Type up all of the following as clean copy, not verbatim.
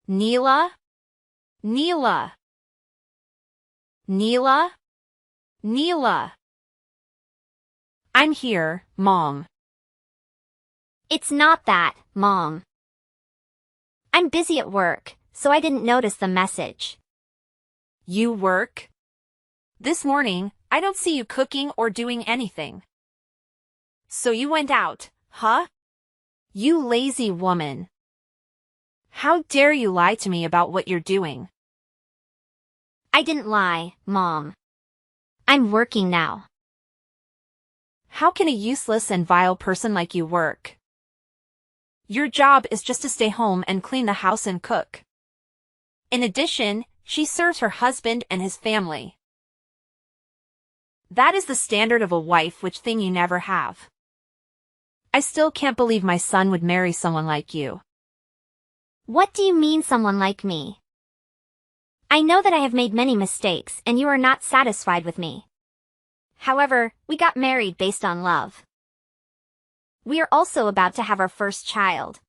Neela? Neela. Neela? Neela. I'm here, Mom. It's not that, Mom. I'm busy at work, so I didn't notice the message. You work? This morning, I don't see you cooking or doing anything. So you went out, huh? You lazy woman. How dare you lie to me about what you're doing? I didn't lie, Mom. I'm working now. How can a useless and vile person like you work? Your job is just to stay home and clean the house and cook. In addition, she serves her husband and his family. That is the standard of a wife, which thing you never have. I still can't believe my son would marry someone like you. What do you mean, someone like me? I know that I have made many mistakes and you are not satisfied with me. However, we got married based on love. We are also about to have our first child.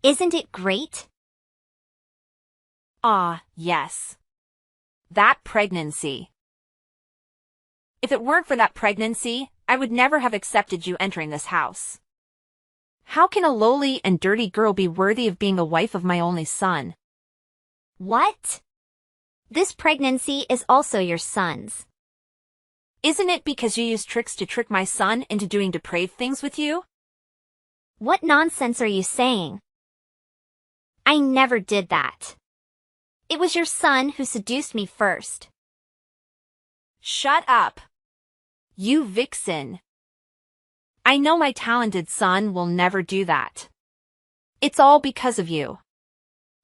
Isn't it great? Ah, yes. That pregnancy. If it weren't for that pregnancy, I would never have accepted you entering this house. How can a lowly and dirty girl be worthy of being the wife of my only son? What? This pregnancy is also your son's. Isn't it because you use tricks to trick my son into doing depraved things with you? What nonsense are you saying? I never did that. It was your son who seduced me first. Shut up. You vixen. I know my talented son will never do that. It's all because of you.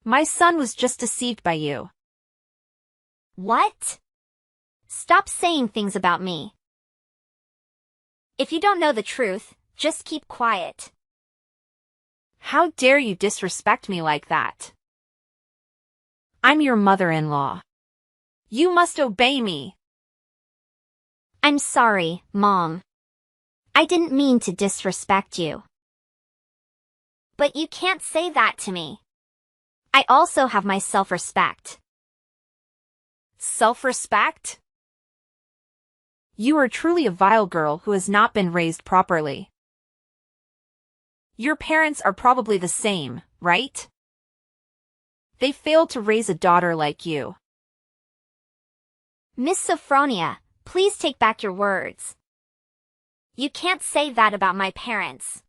My son was just deceived by you. What? Stop saying things about me. If you don't know the truth, just keep quiet. How dare you disrespect me like that? I'm your mother-in-law. You must obey me. I'm sorry, Mom. I didn't mean to disrespect you. But you can't say that to me. I also have my self-respect. Self-respect? You are truly a vile girl who has not been raised properly. Your parents are probably the same, right? They failed to raise a daughter like you. Miss Sophronia, please take back your words. You can't say that about my parents.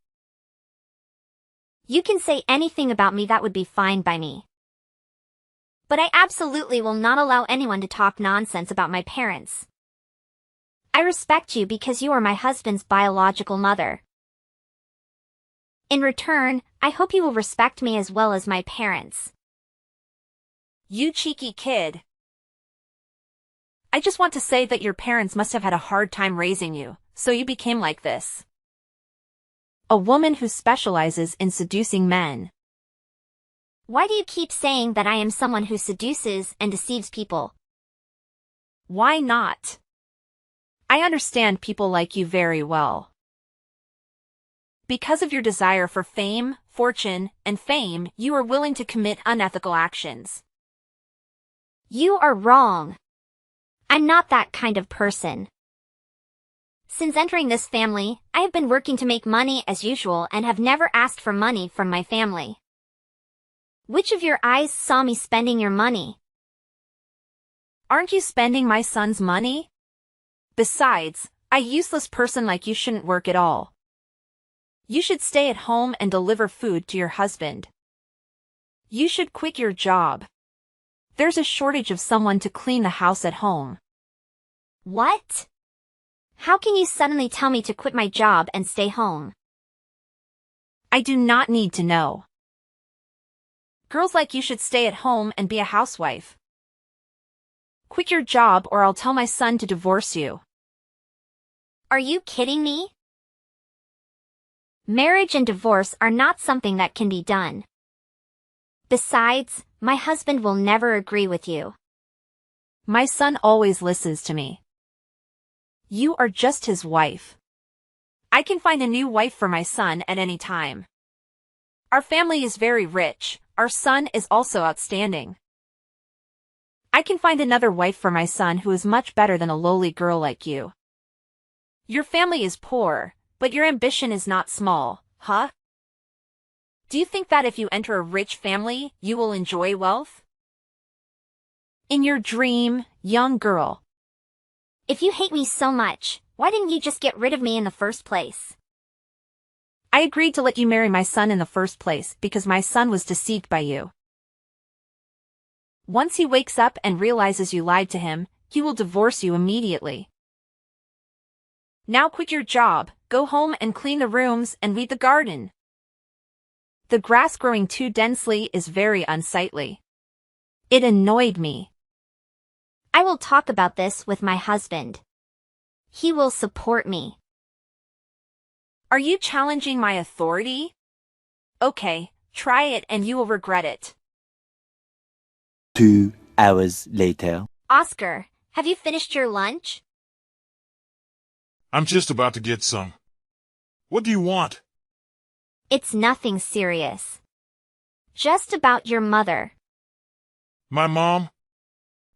You can say anything about me that would be fine by me. But I absolutely will not allow anyone to talk nonsense about my parents. I respect you because you are my husband's biological mother. In return, I hope you will respect me as well as my parents. You cheeky kid. I just want to say that your parents must have had a hard time raising you, so you became like this. A woman who specializes in seducing men. Why do you keep saying that I am someone who seduces and deceives people? Why not? I understand people like you very well. Because of your desire for fame, fortune, and fame, you are willing to commit unethical actions. You are wrong. I'm not that kind of person. Since entering this family, I have been working to make money as usual and have never asked for money from my family. Which of your eyes saw me spending your money? Aren't you spending my son's money? Besides, a useless person like you shouldn't work at all. You should stay at home and deliver food to your husband. You should quit your job. There's a shortage of someone to clean the house at home. What? How can you suddenly tell me to quit my job and stay home? I do not need to know. Girls like you should stay at home and be a housewife. Quit your job or I'll tell my son to divorce you. Are you kidding me? Marriage and divorce are not something that can be done. Besides, my husband will never agree with you. My son always listens to me. You are just his wife. I can find a new wife for my son at any time. Our family is very rich, Our son is also outstanding. I can find another wife for my son who is much better than a lowly girl like you. Your family is poor, but your ambition is not small, huh? Do you think that if you enter a rich family, you will enjoy wealth? In your dream, young girl. If you hate me so much, why didn't you just get rid of me in the first place? I agreed to let you marry my son in the first place because my son was deceived by you. Once he wakes up and realizes you lied to him, he will divorce you immediately. Now quit your job, go home and clean the rooms and weed the garden. The grass growing too densely is very unsightly. It annoyed me. I will talk about this with my husband. He will support me. Are you challenging my authority? Okay, try it and you will regret it. 2 hours later. Oscar, have you finished your lunch? I'm just about to get some. What do you want? It's nothing serious. Just about your mother. My mom?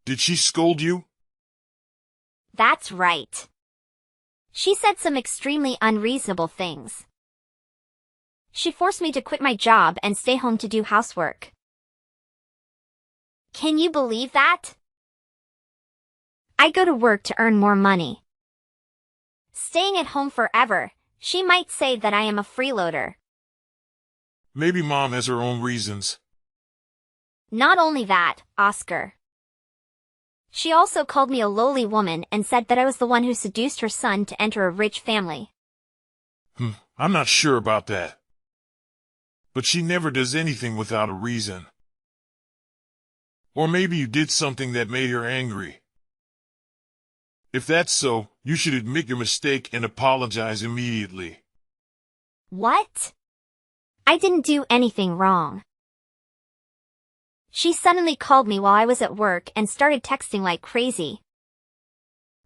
Did she scold you? That's right. She said some extremely unreasonable things. She forced me to quit my job and stay home to do housework. Can you believe that? I go to work to earn more money. Staying at home forever, she might say that I am a freeloader. Maybe Mom has her own reasons. Not only that, Oscar. She also called me a lowly woman and said that I was the one who seduced her son to enter a rich family. I'm not sure about that. But she never does anything without a reason. Or maybe you did something that made her angry. If that's so, you should admit your mistake and apologize immediately. What? I didn't do anything wrong. She suddenly called me while I was at work and started texting like crazy.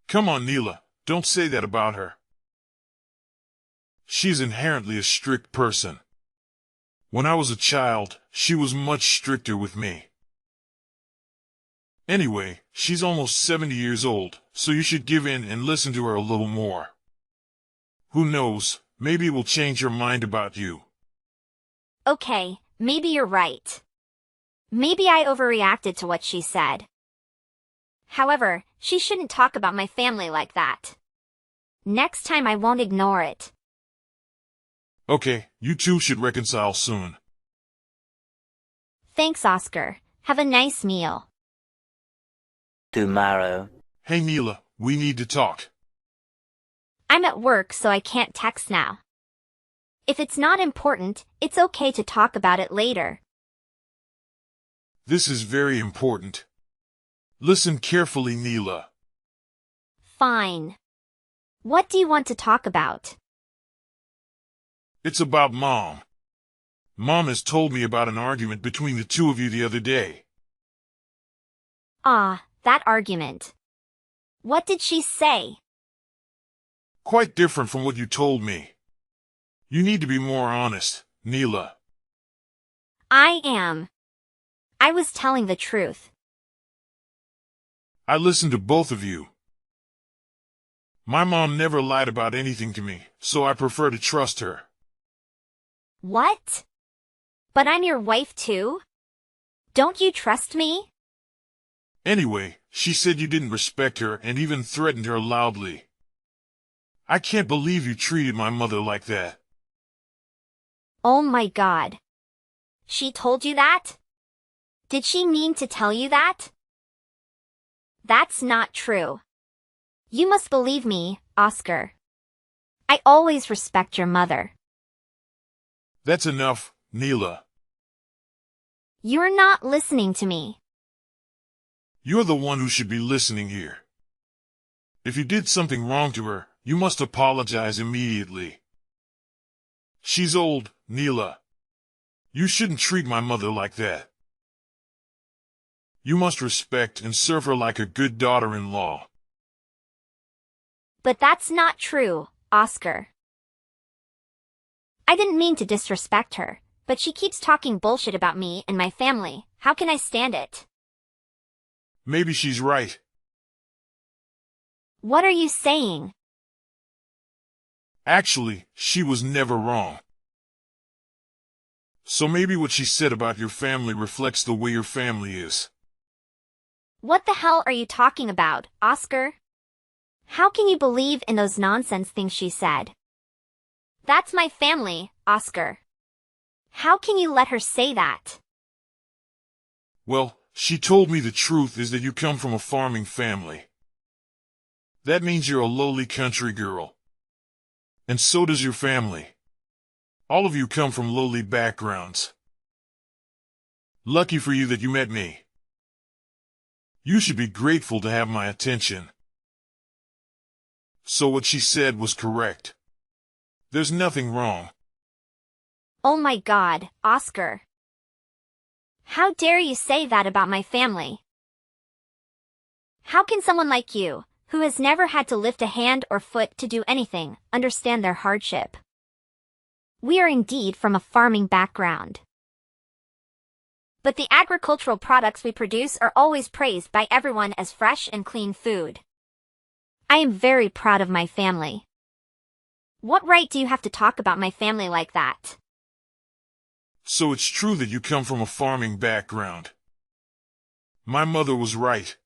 Come on, Neela, don't say that about her. She's inherently a strict person. When I was a child, she was much stricter with me. Anyway, she's almost 70 years old, so you should give in and listen to her a little more. Who knows, maybe it will change her mind about you. Okay, maybe you're right. Maybe I overreacted to what she said. However, she shouldn't talk about my family like that. Next time I won't ignore it. Okay, you two should reconcile soon. Thanks, Oscar. Have a nice meal. Tomorrow. Hey Neela, we need to talk. I'm at work, so I can't text now. If it's not important, it's okay to talk about it later. This is very important. Listen carefully, Neela. Fine. What do you want to talk about? It's about Mom. Mom has told me about an argument between the two of you the other day. Ah, that argument. What did she say? Quite different from what you told me. You need to be more honest, Neela. I am. I was telling the truth. I listened to both of you. My mom never lied about anything to me, so I prefer to trust her. What? But I'm your wife too? Don't you trust me? Anyway, she said you didn't respect her and even threatened her loudly. I can't believe you treated my mother like that. Oh my God. She told you that? Did she mean to tell you that? That's not true. You must believe me, Oscar. I always respect your mother. That's enough, Neela. You're not listening to me. You're the one who should be listening here. If you did something wrong to her, you must apologize immediately. She's old, Neela. You shouldn't treat my mother like that. You must respect and serve her like a good daughter-in-law. But that's not true, Oscar. I didn't mean to disrespect her. But she keeps talking bullshit about me and my family. How can I stand it? Maybe she's right. What are you saying? Actually, she was never wrong. So maybe what she said about your family reflects the way your family is. What the hell are you talking about, Oscar? How can you believe in those nonsense things she said? That's my family, Oscar. How can you let her say that? Well, she told me the truth is that you come from a farming family. That means you're a lowly country girl. And so does your family. All of you come from lowly backgrounds. Lucky for you that you met me. You should be grateful to have my attention. So what she said was correct. There's nothing wrong. Oh my God, Oscar. How dare you say that about my family? How can someone like you, who has never had to lift a hand or foot to do anything, understand their hardship? We are indeed from a farming background. But the agricultural products we produce are always praised by everyone as fresh and clean food. I am very proud of my family. What right do you have to talk about my family like that? So it's true that you come from a farming background. My mother was right.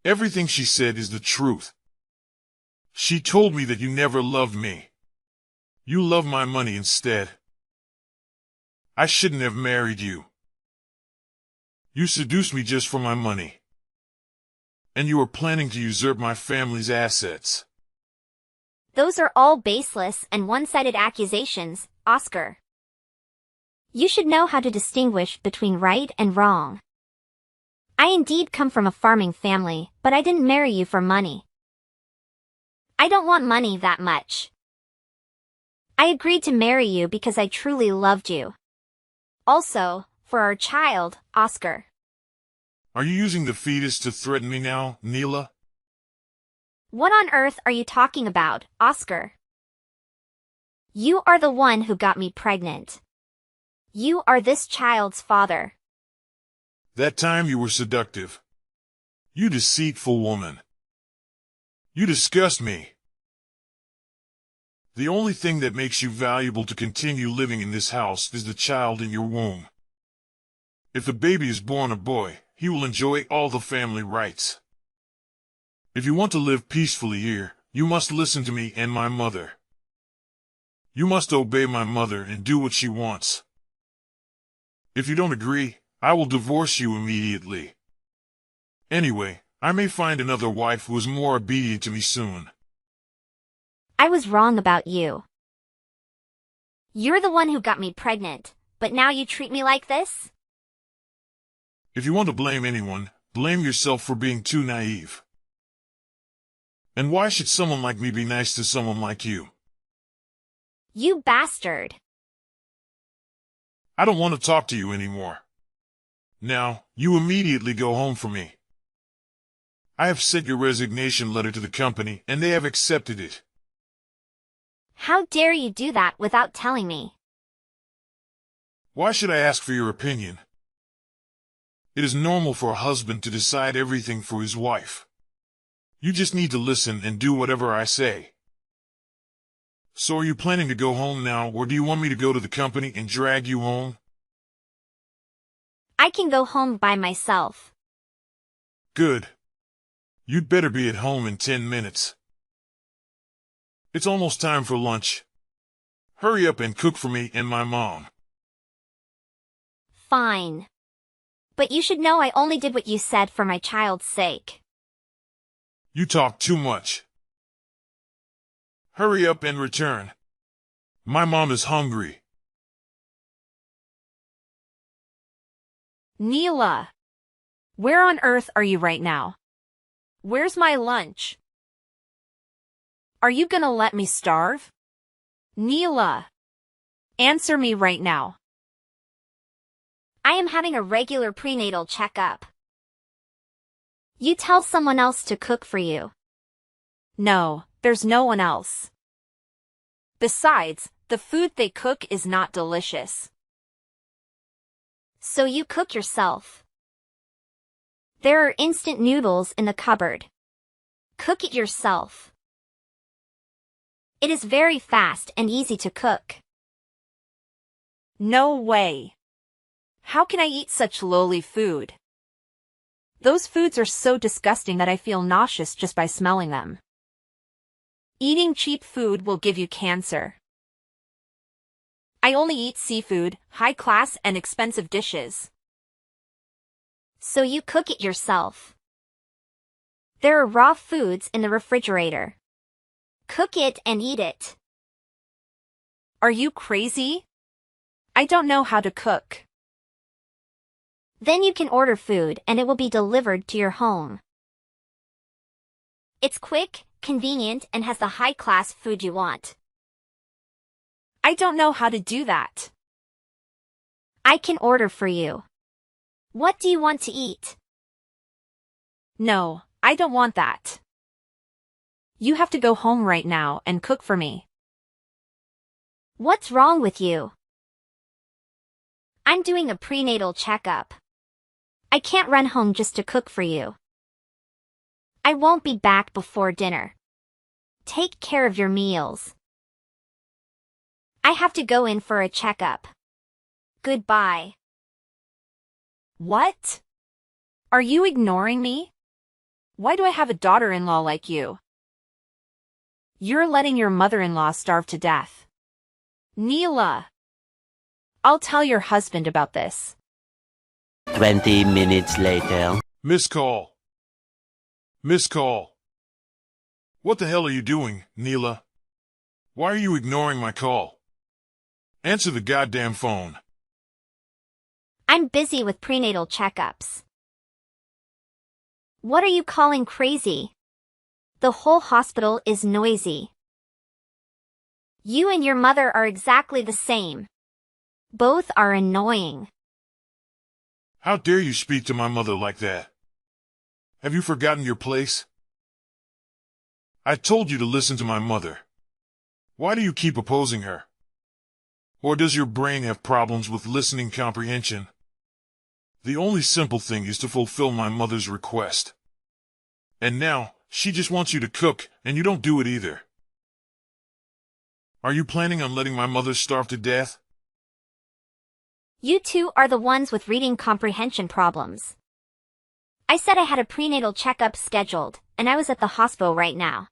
Everything she said is the truth. She told me that you never loved me. You love my money instead. I shouldn't have married you. You seduced me just for my money. And you were planning to usurp my family's assets. Those are all baseless and one-sided accusations, Oscar. You should know how to distinguish between right and wrong. I indeed come from a farming family, but I didn't marry you for money. I don't want money that much. I agreed to marry you because I truly loved you. Also, for our child, Oscar. Are you using the fetus to threaten me now, Neela? What on earth are you talking about, Oscar? You are the one who got me pregnant. You are this child's father. That time you were seductive. You deceitful woman. You disgust me. The only thing that makes you valuable to continue living in this house is the child in your womb. If the baby is born a boy, he will enjoy all the family rights. If you want to live peacefully here, you must listen to me and my mother. You must obey my mother and do what she wants. If you don't agree, I will divorce you immediately. Anyway, I may find another wife who is more obedient to me soon. I was wrong about you. You're the one who got me pregnant, but now you treat me like this? If you want to blame anyone, blame yourself for being too naive. And why should someone like me be nice to someone like you? You bastard. I don't want to talk to you anymore. Now, you immediately go home for me. I have sent your resignation letter to the company, and they have accepted it. How dare you do that without telling me? Why should I ask for your opinion? It is normal for a husband to decide everything for his wife. You just need to listen and do whatever I say. So are you planning to go home now, or do you want me to go to the company and drag you home? I can go home by myself. Good. You'd better be at home in 10 minutes. It's almost time for lunch. Hurry up and cook for me and my mom. Fine. But you should know I only did what you said for my child's sake. You talk too much. Hurry up and return. My mom is hungry. Neela. Where on earth are you right now? Where's my lunch? Are you gonna let me starve? Neela. Answer me right now. I am having a regular prenatal checkup. You tell someone else to cook for you. No, there's no one else. Besides, the food they cook is not delicious. So you cook yourself. There are instant noodles in the cupboard. Cook it yourself. It is very fast and easy to cook. No way. How can I eat such lowly food? Those foods are so disgusting that I feel nauseous just by smelling them. Eating cheap food will give you cancer. I only eat seafood, high-class and expensive dishes. So you cook it yourself. There are raw foods in the refrigerator. Cook it and eat it. Are you crazy? I don't know how to cook. Then you can order food and it will be delivered to your home. It's quick, convenient, and has the high-class food you want. I don't know how to do that. I can order for you. What do you want to eat? No, I don't want that. You have to go home right now and cook for me. What's wrong with you? I'm doing a prenatal checkup. I can't run home just to cook for you. I won't be back before dinner. Take care of your meals. I have to go in for a checkup. Goodbye. What? Are you ignoring me? Why do I have a daughter-in-law like you? You're letting your mother-in-law starve to death. Neela. I'll tell your husband about this. 20 minutes later. Missed call. Missed call. What the hell are you doing, Neela? Why are you ignoring my call? Answer the goddamn phone. I'm busy with prenatal checkups. What are you calling crazy? The whole hospital is noisy. You and your mother are exactly the same. Both are annoying. How dare you speak to my mother like that? Have you forgotten your place? I told you to listen to my mother. Why do you keep opposing her? Or does your brain have problems with listening comprehension? The only simple thing is to fulfill my mother's request. And now, she just wants you to cook, and you don't do it either. Are you planning on letting my mother starve to death? You two are the ones with reading comprehension problems. I said I had a prenatal checkup scheduled, and I was at the hospital right now.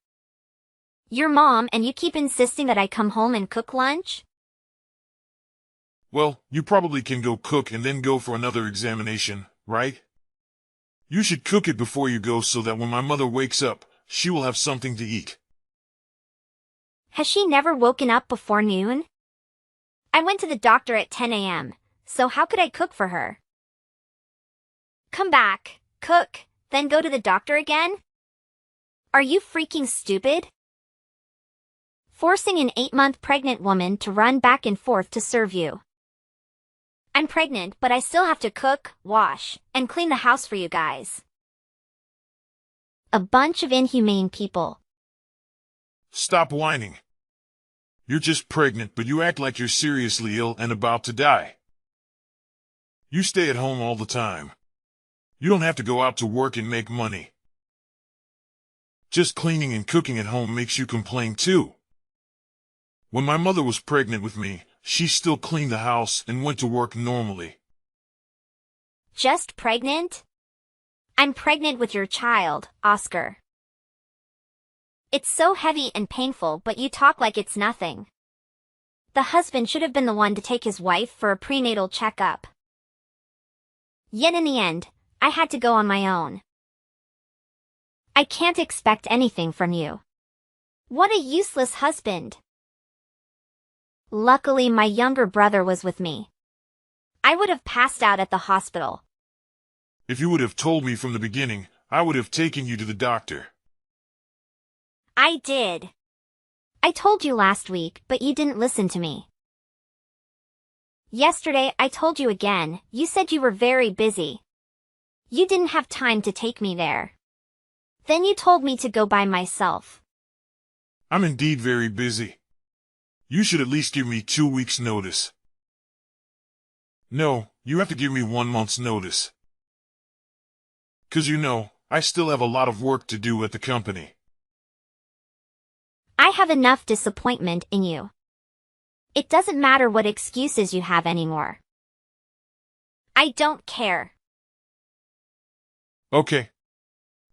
Your mom and you keep insisting that I come home and cook lunch? Well, you probably can go cook and then go for another examination, right? You should cook it before you go so that when my mother wakes up, she will have something to eat. Has she never woken up before noon? I went to the doctor at 10 a.m., so how could I cook for her? Come back, cook, then go to the doctor again? Are you freaking stupid? Forcing an 8-month pregnant woman to run back and forth to serve you. I'm pregnant, but I still have to cook, wash, and clean the house for you guys. A bunch of inhumane people. Stop whining. You're just pregnant, but you act like you're seriously ill and about to die. You stay at home all the time. You don't have to go out to work and make money. Just cleaning and cooking at home makes you complain too. When my mother was pregnant with me, she still cleaned the house and went to work normally. Just pregnant? I'm pregnant with your child, Oscar. It's so heavy and painful, but you talk like it's nothing. The husband should have been the one to take his wife for a prenatal checkup. Yet in the end, I had to go on my own. I can't expect anything from you. What a useless husband. Luckily, my younger brother was with me. I would have passed out at the hospital. If you would have told me from the beginning, I would have taken you to the doctor. I did. I told you last week, but you didn't listen to me. Yesterday, I told you again. You said you were very busy. You didn't have time to take me there. Then you told me to go by myself. I'm indeed very busy. You should at least give me 2 weeks' notice. No, you have to give me 1 month's notice. 'Cause I still have a lot of work to do at the company. I have enough disappointment in you. It doesn't matter what excuses you have anymore. I don't care. Okay.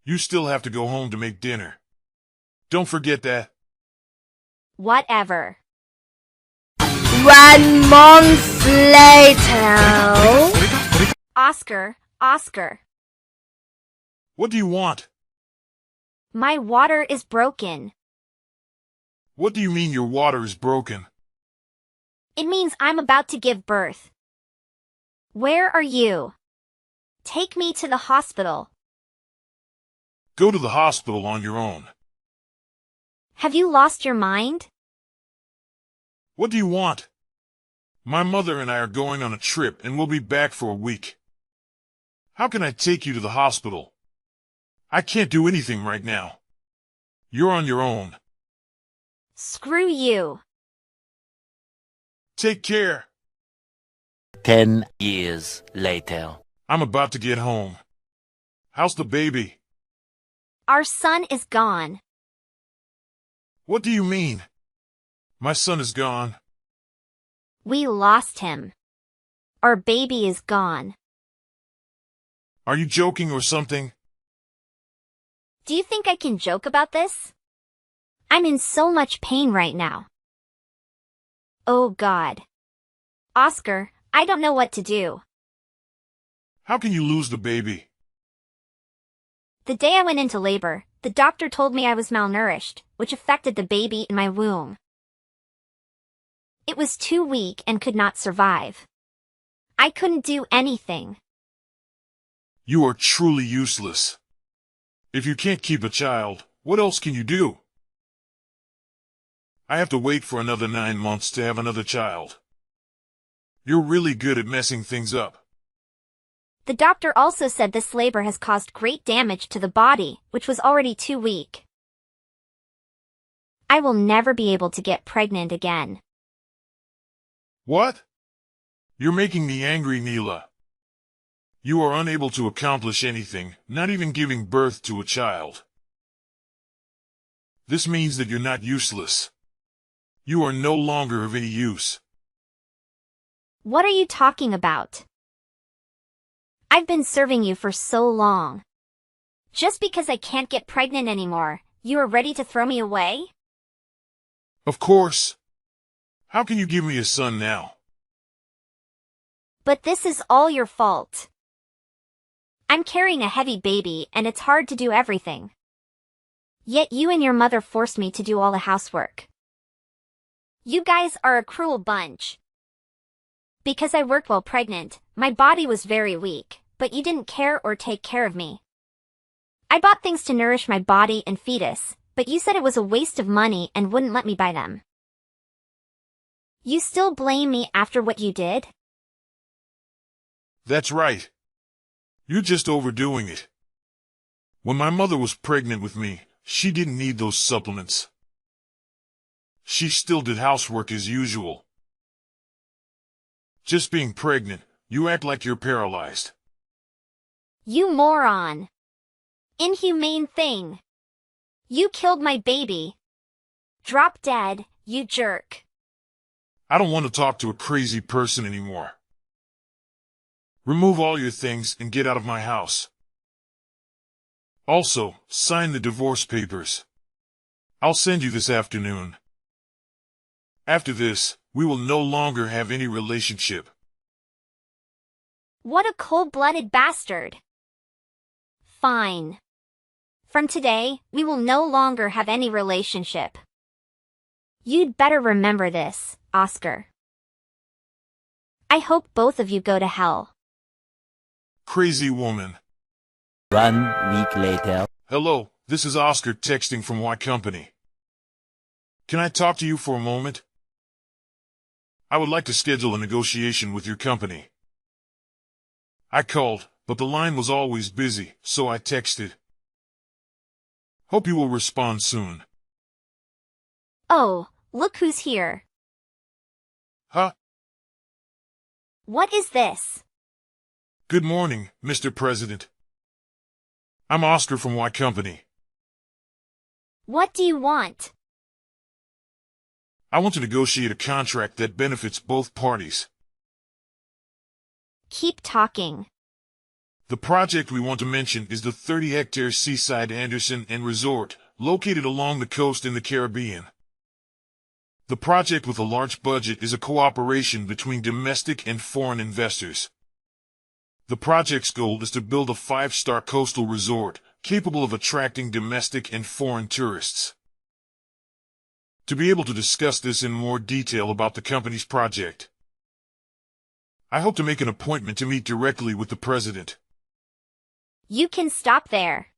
You still have to go home to make dinner. Don't forget that. Whatever. 1 month later. Oscar. What do you want? My water is broken. What do you mean your water is broken? It means I'm about to give birth. Where are you? Take me to the hospital. Go to the hospital on your own. Have you lost your mind? What do you want? My mother and I are going on a trip and we'll be back for a week. How can I take you to the hospital? I can't do anything right now. You're on your own. Screw you. Take care. 10 years later. I'm about to get home. How's the baby? Our son is gone. What do you mean? My son is gone. We lost him. Our baby is gone. Are you joking or something? Do you think I can joke about this? I'm in so much pain right now. Oh God. Oscar, I don't know what to do. How can you lose the baby? The day I went into labor, the doctor told me I was malnourished, which affected the baby in my womb. It was too weak and could not survive. I couldn't do anything. You are truly useless. If you can't keep a child, what else can you do? I have to wait for another 9 months to have another child. You're really good at messing things up. The doctor also said this labor has caused great damage to the body, which was already too weak. I will never be able to get pregnant again. What? You're making me angry, Neela. You are unable to accomplish anything, not even giving birth to a child. This means that you're not useless. You are no longer of any use. What are you talking about? I've been serving you for so long. Just because I can't get pregnant anymore, you are ready to throw me away? Of course. How can you give me a son now? But this is all your fault. I'm carrying a heavy baby and it's hard to do everything. Yet you and your mother forced me to do all the housework. You guys are a cruel bunch. Because I worked while pregnant, my body was very weak, but you didn't care or take care of me. I bought things to nourish my body and fetus, but you said it was a waste of money and wouldn't let me buy them. You still blame me after what you did? That's right. You're just overdoing it. When my mother was pregnant with me, she didn't need those supplements. She still did housework as usual. Just being pregnant, you act like you're paralyzed. You moron. Inhumane thing. You killed my baby. Drop dead, you jerk. I don't want to talk to a crazy person anymore. Remove all your things and get out of my house. Also, sign the divorce papers. I'll send you this afternoon. After this, we will no longer have any relationship. What a cold-blooded bastard. Fine. From today, we will no longer have any relationship. You'd better remember this, Oscar. I hope both of you go to hell. Crazy woman. 1 week later. Hello, this is Oscar texting from Y Company. Can I talk to you for a moment? I would like to schedule a negotiation with your company. I called, but the line was always busy, so I texted. Hope you will respond soon. Oh, look who's here. Huh? What is this? Good morning, Mr. President. I'm Oscar from Y Company. What do you want? I want to negotiate a contract that benefits both parties. Keep talking. The project we want to mention is the 30-hectare seaside Anderson and Resort, located along the coast in the Caribbean. The project with a large budget is a cooperation between domestic and foreign investors. The project's goal is to build a 5-star coastal resort, capable of attracting domestic and foreign tourists. To be able to discuss this in more detail about the company's project, I hope to make an appointment to meet directly with the president. You can stop there.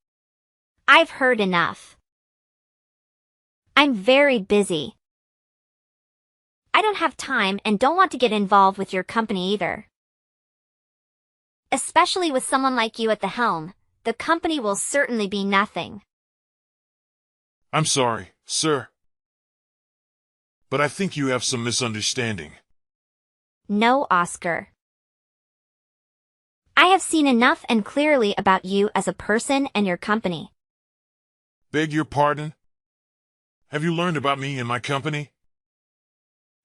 I've heard enough. I'm very busy. I don't have time and don't want to get involved with your company either. Especially with someone like you at the helm, the company will certainly be nothing. I'm sorry, sir. But I think you have some misunderstanding. No, Oscar. I have seen enough and clearly about you as a person and your company. Beg your pardon? Have you learned about me and my company?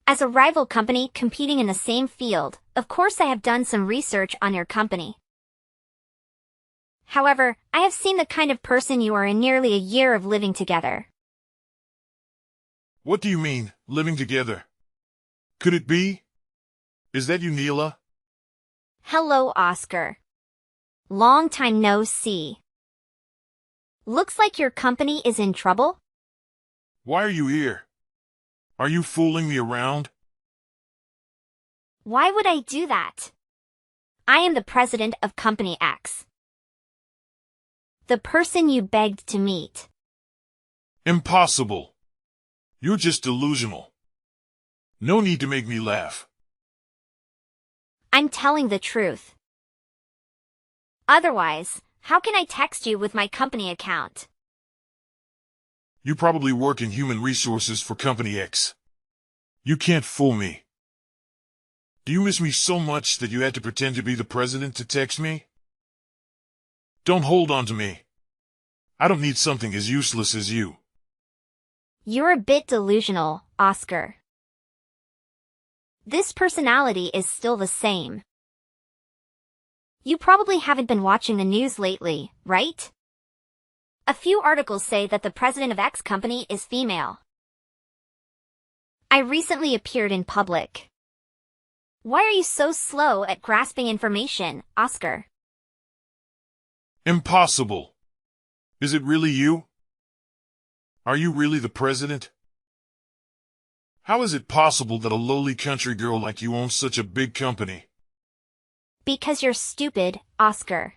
As a rival company competing in the same field, of course I have done some research on your company. However, I have seen the kind of person you are in nearly a year of living together. What do you mean, living together? Could it be? Is that you, Neela? Hello, Oscar. Long time no see. Looks like your company is in trouble? Why are you here? Are you fooling me around? Why would I do that? I am the president of Company X. The person you begged to meet. Impossible. You're just delusional. No need to make me laugh. I'm telling the truth. Otherwise, how can I text you with my company account? You probably work in human resources for Company X. You can't fool me. Do you miss me so much that you had to pretend to be the president to text me? Don't hold on to me. I don't need something as useless as you. You're a bit delusional, Oscar. This personality is still the same. You probably haven't been watching the news lately, right? A few articles say that the president of X company is female. I recently appeared in public. Why are you so slow at grasping information, Oscar? Impossible. Is it really you? Are you really the president? How is it possible that a lowly country girl like you owns such a big company? Because you're stupid, Oscar.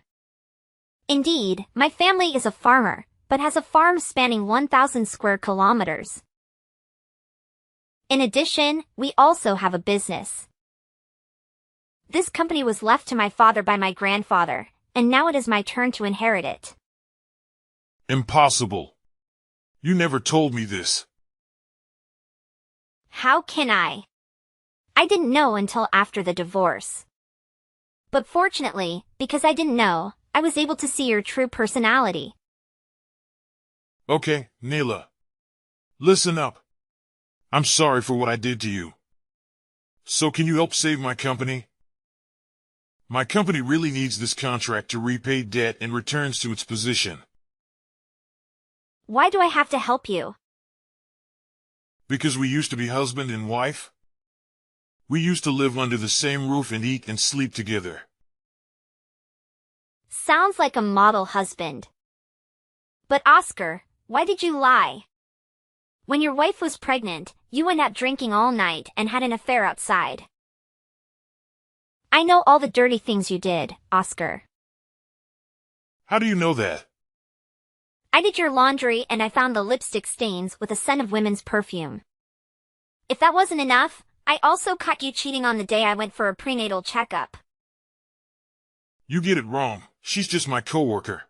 Indeed, my family is a farmer, but has a farm spanning 1,000 square kilometers. In addition, we also have a business. This company was left to my father by my grandfather, and now it is my turn to inherit it. Impossible. You never told me this. How can I? I didn't know until after the divorce. But fortunately, because I didn't know, I was able to see your true personality. Okay, Neela. Listen up. I'm sorry for what I did to you. So can you help save my company? My company really needs this contract to repay debt and returns to its position. Why do I have to help you? Because we used to be husband and wife. We used to live under the same roof and eat and sleep together. Sounds like a model husband. But Oscar, why did you lie? When your wife was pregnant, you went out drinking all night and had an affair outside. I know all the dirty things you did, Oscar. How do you know that? I did your laundry and I found the lipstick stains with a scent of women's perfume. If that wasn't enough, I also caught you cheating on the day I went for a prenatal checkup. You get it wrong. She's just my coworker.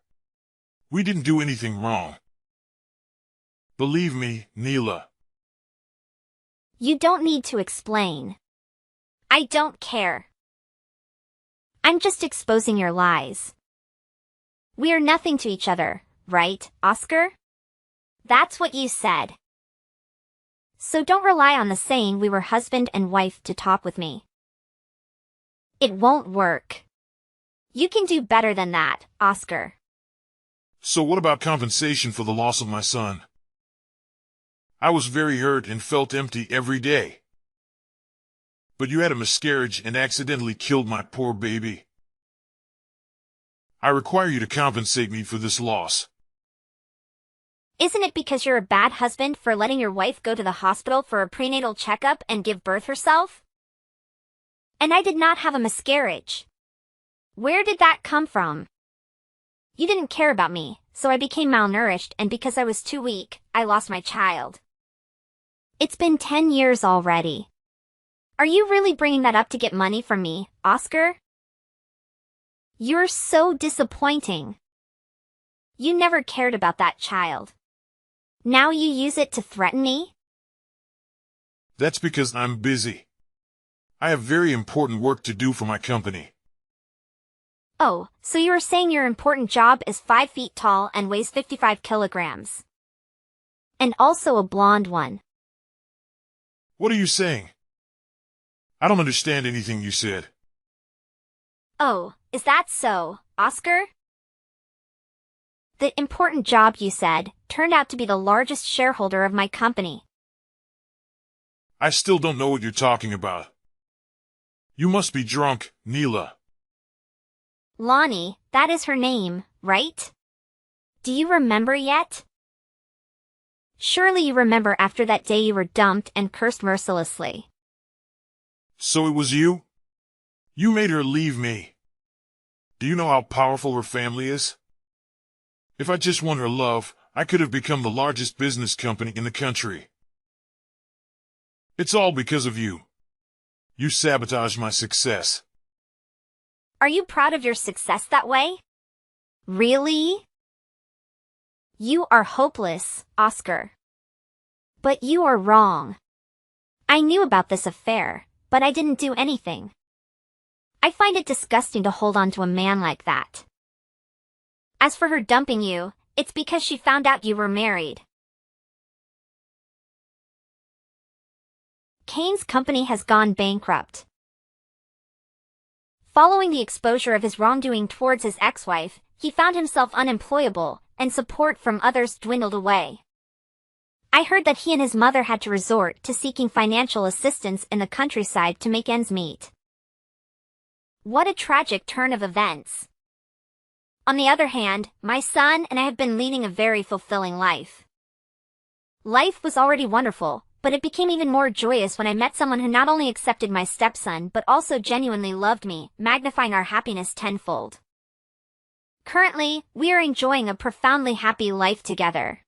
We didn't do anything wrong. Believe me, Neela. You don't need to explain. I don't care. I'm just exposing your lies. We are nothing to each other, right, Oscar? That's what you said. So don't rely on the saying we were husband and wife to talk with me. It won't work. You can do better than that, Oscar. So what about compensation for the loss of my son? I was very hurt and felt empty every day. But you had a miscarriage and accidentally killed my poor baby. I require you to compensate me for this loss. Isn't it because you're a bad husband for letting your wife go to the hospital for a prenatal checkup and give birth herself? And I did not have a miscarriage. Where did that come from? You didn't care about me, so I became malnourished, and because I was too weak, I lost my child. It's been 10 years already. Are you really bringing that up to get money from me, Oscar? You're so disappointing. You never cared about that child. Now you use it to threaten me? That's because I'm busy. I have very important work to do for my company. Oh, so you are saying your important job is 5 feet tall and weighs 55 kilograms. And also a blonde one. What are you saying? I don't understand anything you said. Oh, is that so, Oscar? The important job you said turned out to be the largest shareholder of my company. I still don't know what you're talking about. You must be drunk, Neela. Lonnie, that is her name, right? Do you remember yet? Surely you remember after that day you were dumped and cursed mercilessly. So it was you? You made her leave me. Do you know how powerful her family is? If I just won her love, I could have become the largest business company in the country. It's all because of you. You sabotaged my success. Are you proud of your success that way? Really? You are hopeless, Oscar. But you are wrong. I knew about this affair, but I didn't do anything. I find it disgusting to hold on to a man like that. As for her dumping you, it's because she found out you were married. Kane's company has gone bankrupt. Following the exposure of his wrongdoing towards his ex-wife, he found himself unemployable, and support from others dwindled away. I heard that he and his mother had to resort to seeking financial assistance in the countryside to make ends meet. What a tragic turn of events. On the other hand, my son and I have been leading a very fulfilling life. Life was already wonderful, but it became even more joyous when I met someone who not only accepted my stepson but also genuinely loved me, magnifying our happiness tenfold. Currently, we are enjoying a profoundly happy life together.